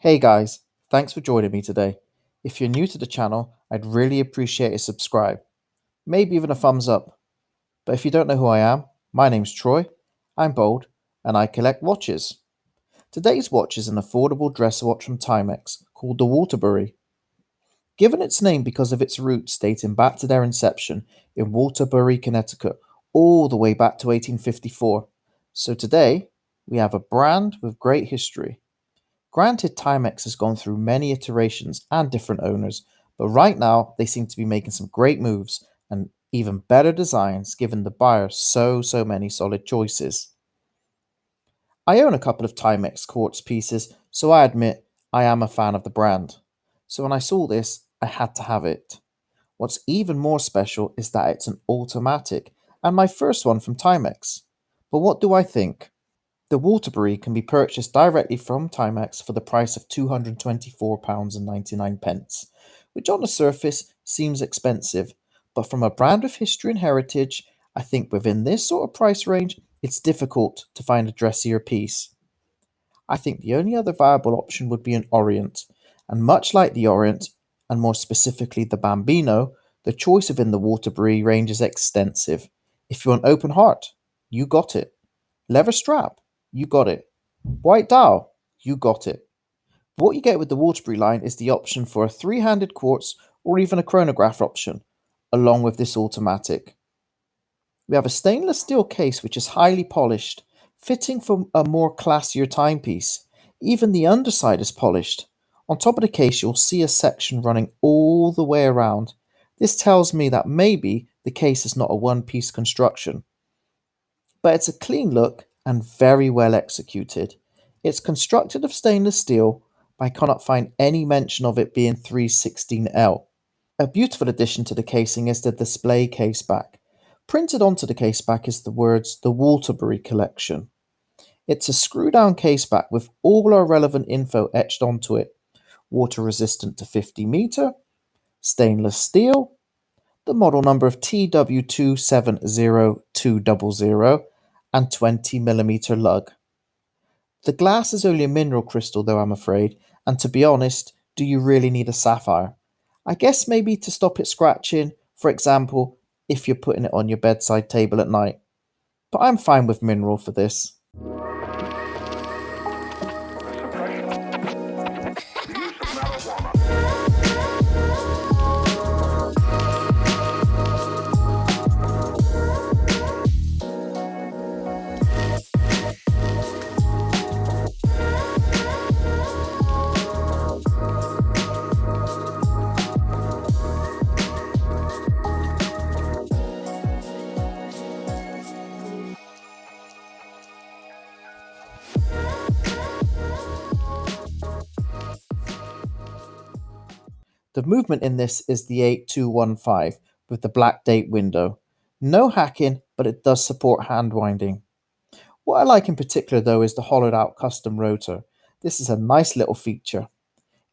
Hey guys, thanks for joining me today. If you're new to the channel, I'd really appreciate a subscribe, maybe even a thumbs up. But if you don't know who I am, my name's Troy, I'm bold, and I collect watches. Today's watch is an affordable dress watch from Timex called the Waterbury. Given its name because of its roots dating back to their inception in Waterbury, Connecticut, all the way back to 1854. So today, we have a brand with great history. Granted, Timex has gone through many iterations and different owners, but right now they seem to be making some great moves and even better designs, giving the buyer so many solid choices. I own a couple of Timex quartz pieces, so I admit I am a fan of the brand. So when I saw this, I had to have it. What's even more special is that it's an automatic and my first one from Timex. But what do I think? The Waterbury can be purchased directly from Timex for the price of £224.99, which on the surface seems expensive, but from a brand with history and heritage, I think within this sort of price range, it's difficult to find a dressier piece. I think the only other viable option would be an Orient, and much like the Orient, and more specifically the Bambino, the choice within the Waterbury range is extensive. If you want open heart, you got it. Leather strap, you got it. White dial, you got it. What you get with the Waterbury line is the option for a three-handed quartz or even a chronograph option, along with this automatic. We have a stainless steel case which is highly polished, fitting for a more classier timepiece. Even the underside is polished. On top of the case, you'll see a section running all the way around. This tells me that maybe the case is not a one-piece construction, but it's a clean look and very well executed. It's constructed of stainless steel, but I cannot find any mention of it being 316L. A beautiful addition to the casing is the display case back. Printed onto the case back is the words "The Waterbury Collection." It's a screw down case back with all our relevant info etched onto it. Water resistant to 50 meter, stainless steel, the model number of TW270200, and 20 mm lug. The glass is only a mineral crystal though, I'm afraid, and to be honest, do you really need a sapphire? I guess maybe to stop it scratching, for example, if you're putting it on your bedside table at night. But I'm fine with mineral for this. The movement in this is the 8215 with the black date window. No hacking, but it does support hand winding. What I like in particular though is the hollowed out custom rotor. This is a nice little feature.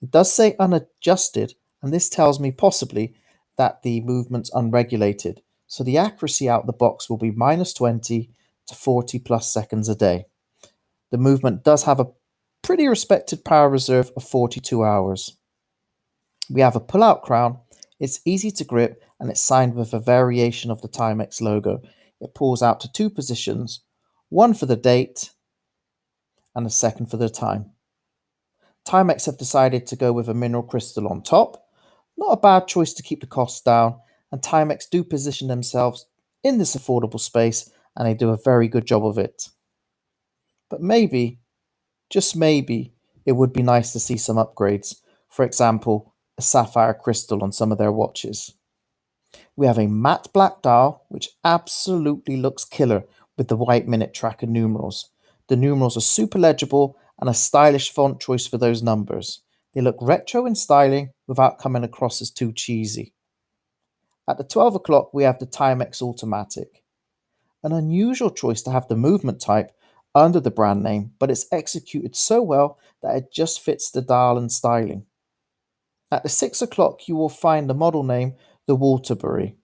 It does say unadjusted, and this tells me possibly that the movement's unregulated, so the accuracy out the box will be -20 to 40 plus seconds a day. The movement does have a pretty respected power reserve of 42 hours. We have a pull-out crown. It's easy to grip and it's signed with a variation of the Timex logo. It pulls out to two positions, one for the date and a second for the time. Timex have decided to go with a mineral crystal on top. Not a bad choice to keep the costs down, and Timex do position themselves in this affordable space and they do a very good job of it. But maybe, just maybe, it would be nice to see some upgrades. For example, a sapphire crystal on some of their watches. We have a matte black dial, which absolutely looks killer with the white minute tracker numerals. The numerals are super legible and a stylish font choice for those numbers. They look retro and styling without coming across as too cheesy. At the 12 o'clock, we have the Timex Automatic. An unusual choice to have the movement type under the brand name, but it's executed so well that it just fits the dial and styling. At the 6 o'clock, you will find the model name, the Waterbury.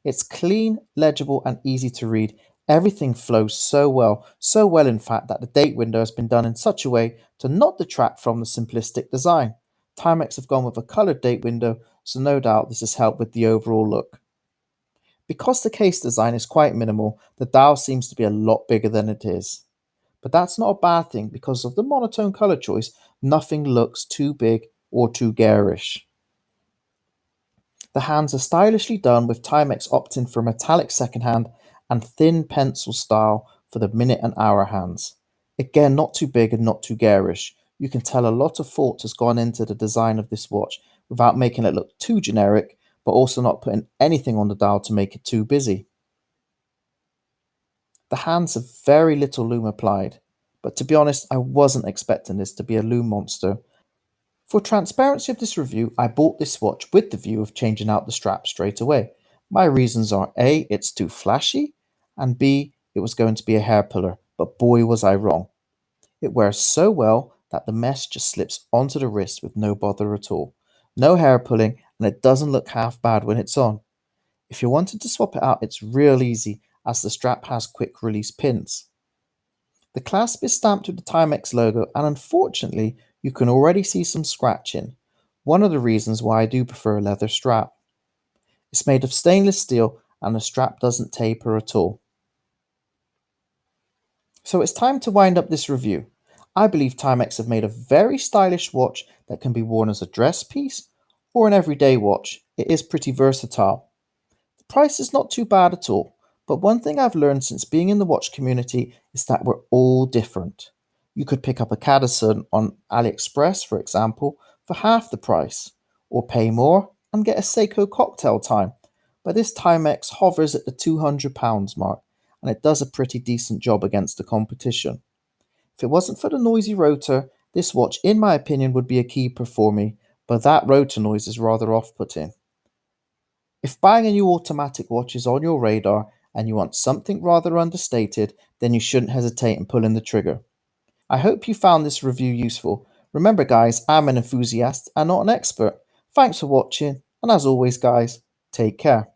It's clean, legible, and easy to read. Everything flows so well in fact that the date window has been done in such a way to not detract from the simplistic design. Timex have gone with a coloured date window, so no doubt this has helped with the overall look. Because the case design is quite minimal, the dial seems to be a lot bigger than it is. But that's not a bad thing because of the monotone colour choice, nothing looks too big or too garish. The hands are stylishly done with Timex opting for metallic second hand and thin pencil style for the minute and hour hands. Again, not too big and not too garish. You can tell a lot of thought has gone into the design of this watch without making it look too generic, but also not putting anything on the dial to make it too busy. The hands have very little loom applied, but to be honest, I wasn't expecting this to be a loom monster. For transparency of this review, I bought this watch with the view of changing out the strap straight away. My reasons are A, it's too flashy, and B, it was going to be a hair puller, but boy was I wrong. It wears so well that the mesh just slips onto the wrist with no bother at all. No hair pulling, and it doesn't look half bad when it's on. If you wanted to swap it out, it's real easy as the strap has quick release pins. The clasp is stamped with the Timex logo, and unfortunately, you can already see some scratching. One of the reasons why I do prefer a leather strap. It's made of stainless steel, and the strap doesn't taper at all. So it's time to wind up this review. I believe Timex have made a very stylish watch that can be worn as a dress piece or an everyday watch. It is pretty versatile. The price is not too bad at all, but one thing I've learned since being in the watch community is that we're all different. You could pick up a Cadison on AliExpress, for example, for half the price, or pay more and get a Seiko cocktail time. But this Timex hovers at the £200 mark, and it does a pretty decent job against the competition. If it wasn't for the noisy rotor, this watch, in my opinion, would be a keeper for me, but that rotor noise is rather off putting. If buying a new automatic watch is on your radar and you want something rather understated, then you shouldn't hesitate in pulling the trigger. I hope you found this review useful. Remember, guys, I'm an enthusiast and not an expert. Thanks for watching, and as always, guys, take care.